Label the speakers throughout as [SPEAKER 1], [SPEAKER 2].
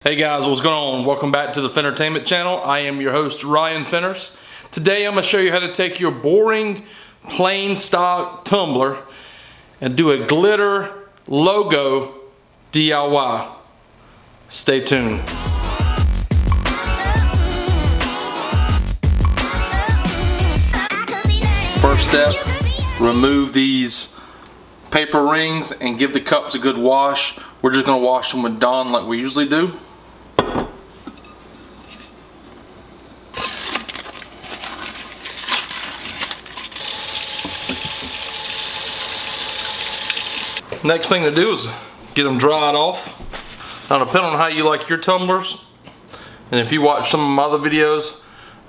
[SPEAKER 1] Hey guys, what's going on? Welcome back to the Fentertainment channel. I am your host, Ryan Fenners. Today I'm going to show you how to take your boring, plain stock tumbler and do a glitter logo DIY. Stay tuned. First step, remove these paper rings and give the cups a good wash. We're just going to wash them with Dawn like we usually do. Next thing to do is get them dried off. Now, depending on how you like your tumblers, and if you watch some of my other videos,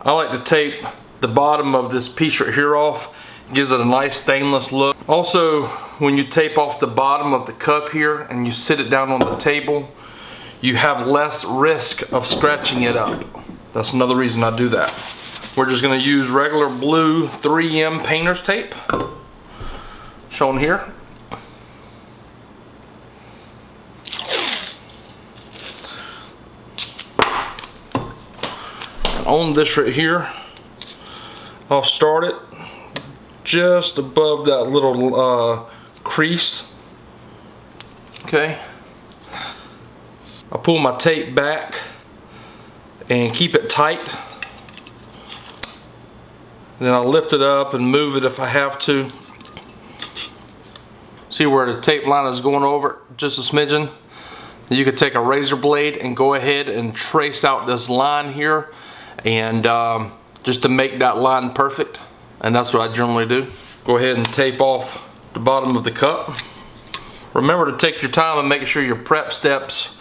[SPEAKER 1] I like to tape the bottom of this piece right here off. It gives it a nice stainless look. Also, when you tape off the bottom of the cup here and you sit it down on the table, you have less risk of scratching it up. That's another reason I do that. We're just going to use regular blue 3M painter's tape, shown here. On this right here, I'll start it just above that little crease. Okay, I'll pull my tape back and keep it tight. Then I'll lift it up and move it if I have to. See where the tape line is going over just a smidgen? You could take a razor blade and go ahead and trace out this line here, and just to make that line perfect, and that's what I generally do. Go ahead and tape off the bottom of the cup. Remember to take your time and make sure your prep steps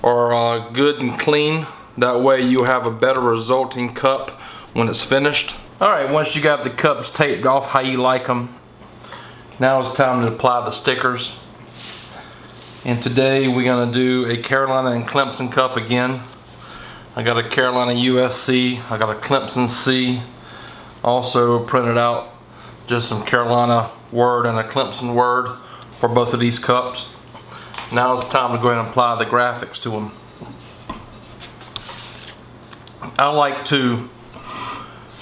[SPEAKER 1] are good and clean. That way you have a better resulting cup when it's finished. Alright, once you got the cups taped off how you like them, now it's time to apply the stickers. And today we're going to do a Carolina and Clemson cup again. I got a Carolina USC, I got a Clemson C. Also printed out just some Carolina word and a Clemson word for both of these cups. Now it's time to go ahead and apply the graphics to them. I like to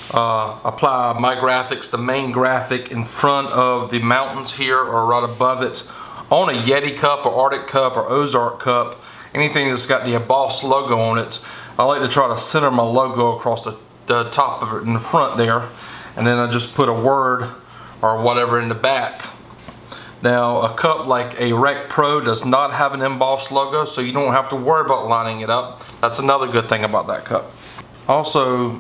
[SPEAKER 1] apply my graphics, the main graphic in front of the mountains here or right above it. On a Yeti cup or Arctic cup or Ozark cup, anything that's got the embossed logo on it, I like to try to center my logo across the top of it in the front there, and then I just put a word or whatever in the back. Now, a cup like a Rec Pro does not have an embossed logo, so you don't have to worry about lining it up. That's another good thing about that cup. Also,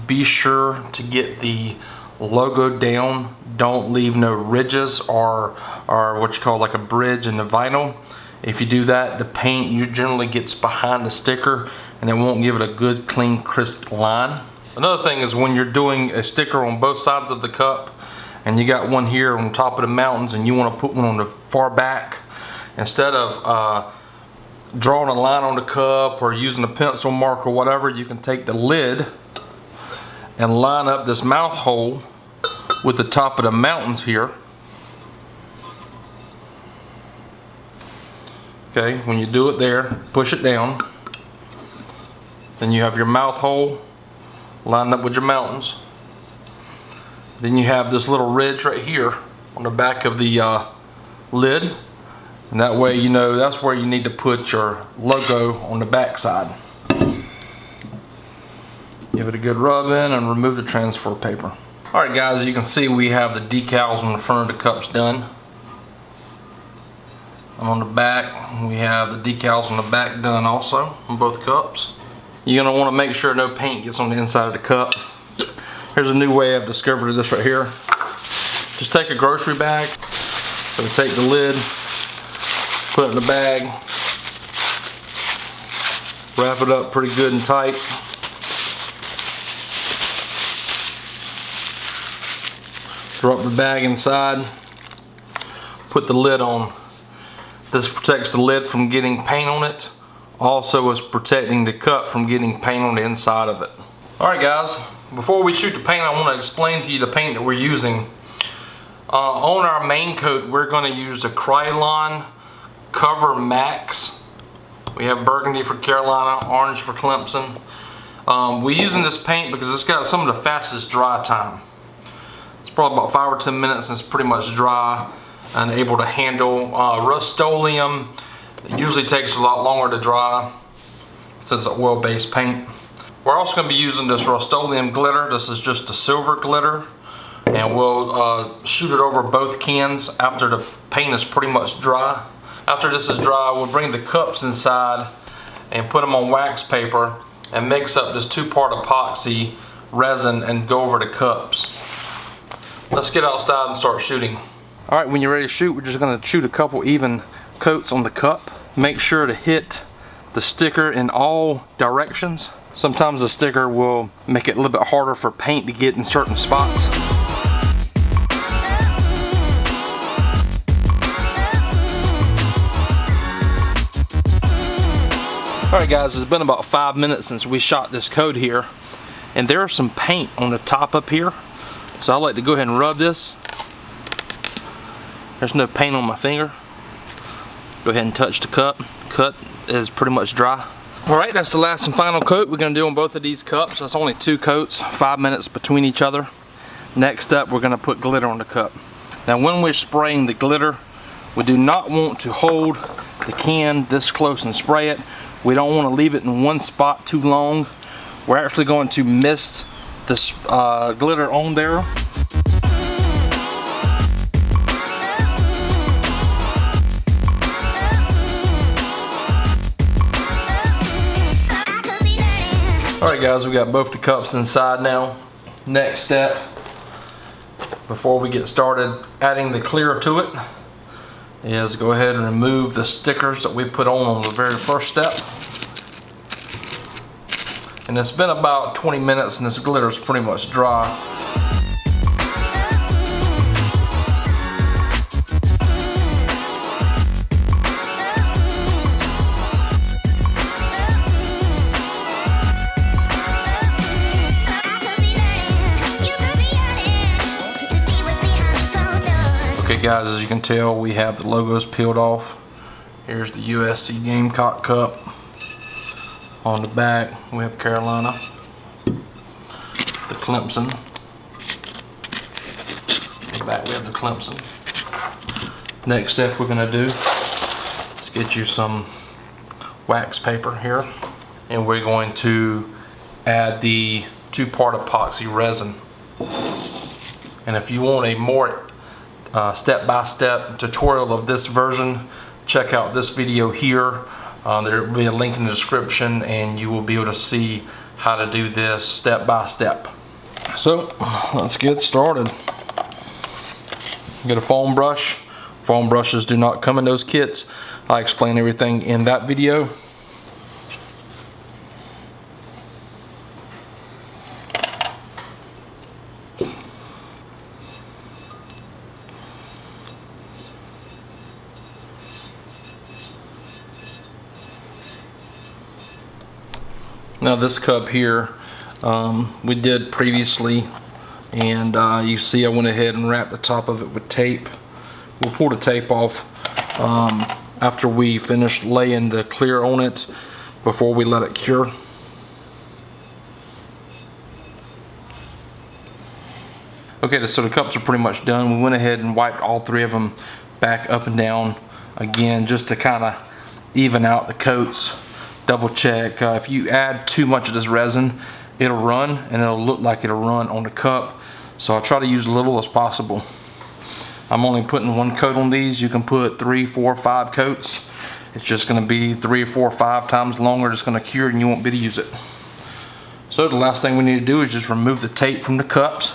[SPEAKER 1] be sure to get the logo down. Don't leave no ridges or what you call like a bridge in the vinyl. If you do that, the paint generally gets behind the sticker and it won't give it a good, clean, crisp line. Another thing is when you're doing a sticker on both sides of the cup and you got one here on top of the mountains and you want to put one on the far back, instead of drawing a line on the cup or using a pencil mark or whatever, you can take the lid and line up this mouth hole with the top of the mountains here. Okay, when you do it there, push it down. Then you have your mouth hole lined up with your mountains. Then you have this little ridge right here on the back of the lid. And that way you know that's where you need to put your logo on the back side. Give it a good rub in and remove the transfer paper. Alright guys, as you can see we have the decals on the front of the cups done. And on the back, we have the decals on the back done also on both cups. You're going to want to make sure no paint gets on the inside of the cup. Here's a new way I've discovered this right here. Just take a grocery bag, so take the lid, put it in the bag, wrap it up pretty good and tight. Drop the bag inside, put the lid on. This protects the lid from getting paint on it. Also is protecting the cup from getting paint on the inside of it. Alright guys, before we shoot the paint, I want to explain to you the paint that we're using. On our main coat, we're going to use the Krylon Cover Max We have burgundy for Carolina, orange for Clemson. We're using this paint because it's got some of the fastest dry time. It's probably about 5 or 10 minutes and it's pretty much dry and able to handle. Rust-Oleum, it usually takes a lot longer to dry since it's oil-based paint. We're also going to be using this Rust-Oleum glitter. This is just a silver glitter, and we'll shoot it over both cans after the paint is pretty much dry. After this is dry, we'll bring the cups inside and put them on wax paper and mix up this 2-part epoxy resin and go over the cups. Let's get outside and start shooting. Alright, when you're ready to shoot, we're just going to shoot a couple even coats on the cup. Make sure to hit the sticker in all directions. Sometimes the sticker will make it a little bit harder for paint to get in certain spots. Alright guys, it's been about 5 minutes since we shot this coat here, and there's some paint on the top up here, so I like to go ahead and rub this. There's no paint on my finger. Go ahead and touch the cup. Cut is pretty much dry. Alright, that's the last and final coat we're going to do on both of these cups. That's only 2 coats, 5 minutes between each other. Next up, we're going to put glitter on the cup. Now when we're spraying the glitter, we do not want to hold the can this close and spray it. We don't want to leave it in one spot too long. We're actually going to mist this glitter on there. Alright guys, we got both the cups inside now. Next step, before we get started adding the clear to it, is go ahead and remove the stickers that we put on the very first step. And it's been about 20 minutes and this glitter is pretty much dry. Okay guys, as you can tell, we have the logos peeled off. Here's the USC Gamecock cup. On the back, we have Carolina, the Clemson. On the back, we have the Clemson. Next step we're gonna do is get you some wax paper here, and we're going to add the 2-part epoxy resin. And if you want a more step-by-step tutorial of this version, check out this video here. There will be a link in the description and you will be able to see how to do this step by step. So let's get started. Get a foam brush. Foam brushes do not come in those kits. I explain everything in that video. Now this cup here, we did previously, and you see I went ahead and wrapped the top of it with tape. We'll pull the tape off after we finish laying the clear on it before we let it cure. Okay, so the cups are pretty much done. We went ahead and wiped all 3 of them back up and down again just to kind of even out the coats. Double check. If you add too much of this resin, it'll run and it'll look like it'll run on the cup. So I try to use little as possible. I'm only putting 1 coat on these. You can put 3, 4, 5 coats. It's just going to be 3 or 4 or 5 times longer. It's going to cure and you won't be able to use it. So the last thing we need to do is just remove the tape from the cups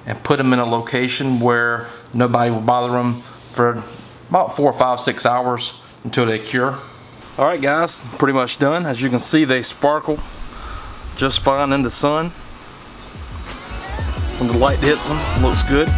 [SPEAKER 1] and put them in a location where nobody will bother them for about 4, 5, 6 hours until they cure. Alright guys, pretty much done. As you can see, they sparkle just fine in the sun. When the light hits them, looks good.